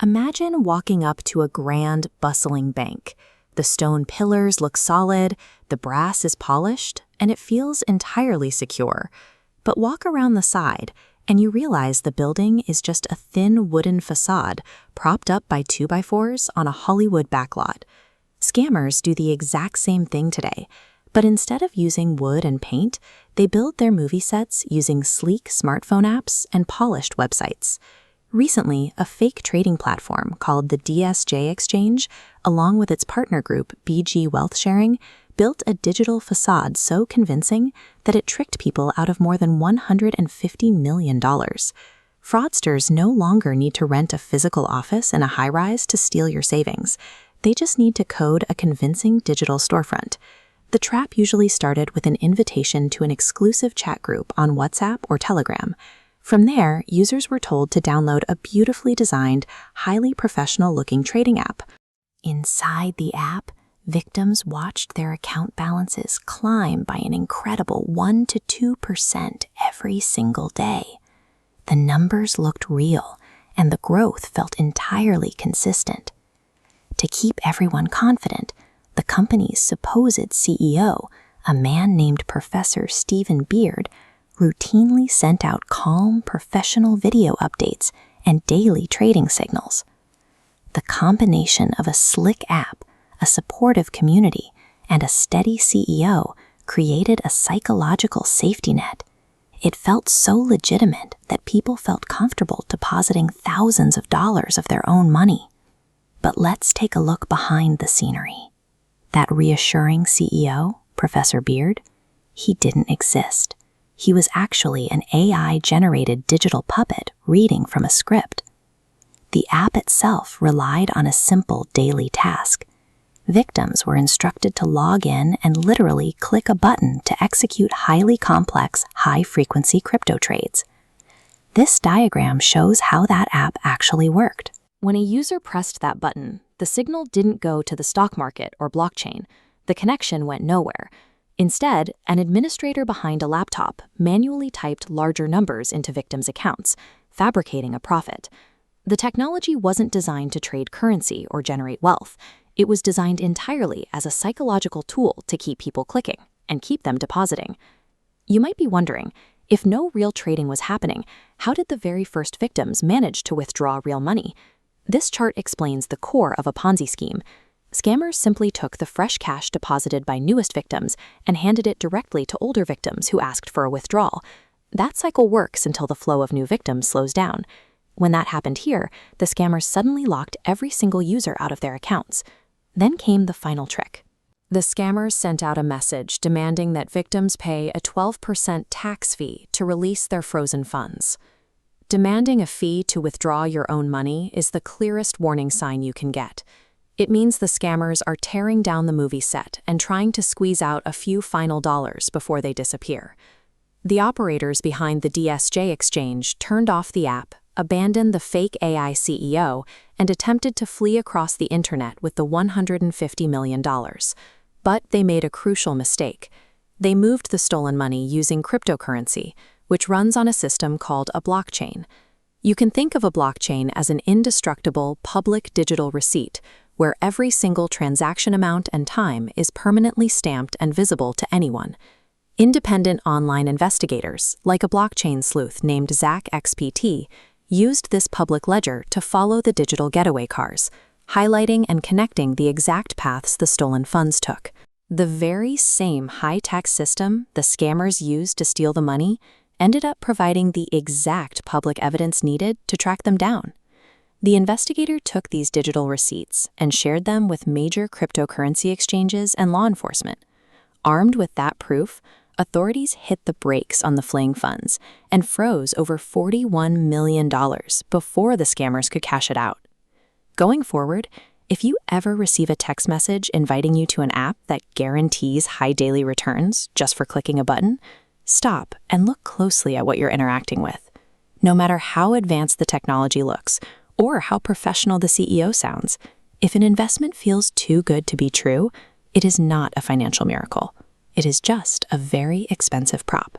Imagine walking up to a grand, bustling bank. The stone pillars look solid, the brass is polished, and it feels entirely secure. But walk around the side, and you realize the building is just a thin wooden facade propped up by 2x4s on a Hollywood backlot. Scammers do the exact same thing today, but instead of using wood and paint, they build their movie sets using sleek smartphone apps and polished websites. Recently, a fake trading platform called the DSJEX exchange, along with its partner group BG Wealth Sharing, built a digital facade so convincing that it tricked people out of more than $150 million. Fraudsters no longer need to rent a physical office in a high-rise to steal your savings. They just need to code a convincing digital storefront. The trap usually started with an invitation to an exclusive chat group on WhatsApp or Telegram. From there, users were told to download a beautifully designed, highly professional-looking trading app. Inside the app, victims watched their account balances climb by an incredible 1 to 2% every single day. The numbers looked real, and the growth felt entirely consistent. To keep everyone confident, the company's supposed CEO, a man named Professor Stephen Beard, routinely sent out calm, professional video updates and daily trading signals. The combination of a slick app, a supportive community, and a steady CEO created a psychological safety net. It felt so legitimate that people felt comfortable depositing thousands of dollars of their own money. But let's take a look behind the scenery. That reassuring CEO, Professor Beard, he didn't exist. He was actually an AI-generated digital puppet reading from a script. The app itself relied on a simple daily task. Victims were instructed to log in and literally click a button to execute highly complex, high-frequency crypto trades. This diagram shows how that app actually worked. When a user pressed that button, the signal didn't go to the stock market or blockchain. The connection went nowhere. Instead, an administrator behind a laptop manually typed larger numbers into victims' accounts, fabricating a profit. The technology wasn't designed to trade currency or generate wealth. It was designed entirely as a psychological tool to keep people clicking and keep them depositing. You might be wondering, if no real trading was happening, how did the very first victims manage to withdraw real money? This chart explains the core of a Ponzi scheme. Scammers simply took the fresh cash deposited by newest victims and handed it directly to older victims who asked for a withdrawal. That cycle works until the flow of new victims slows down. When that happened here, the scammers suddenly locked every single user out of their accounts. Then came the final trick. The scammers sent out a message demanding that victims pay a 12% tax fee to release their frozen funds. Demanding a fee to withdraw your own money is the clearest warning sign you can get. It means the scammers are tearing down the movie set and trying to squeeze out a few final dollars before they disappear. The operators behind the DSJ exchange turned off the app, abandoned the fake AI CEO, and attempted to flee across the internet with the $150 million. But they made a crucial mistake. They moved the stolen money using cryptocurrency, which runs on a system called a blockchain. You can think of a blockchain as an indestructible public digital receipt where every single transaction amount and time is permanently stamped and visible to anyone. Independent online investigators, like a blockchain sleuth named Zach XPT, used this public ledger to follow the digital getaway cars, highlighting and connecting the exact paths the stolen funds took. The very same high-tech system the scammers used to steal the money ended up providing the exact public evidence needed to track them down. The investigator took these digital receipts and shared them with major cryptocurrency exchanges and law enforcement. Armed with that proof, authorities hit the brakes on the fleeing funds and froze over $41 million before the scammers could cash it out. Going forward, if you ever receive a text message inviting you to an app that guarantees high daily returns just for clicking a button, stop and look closely at what you're interacting with. No matter how advanced the technology looks, or how professional the CEO sounds, if an investment feels too good to be true, it is not a financial miracle. It is just a very expensive prop.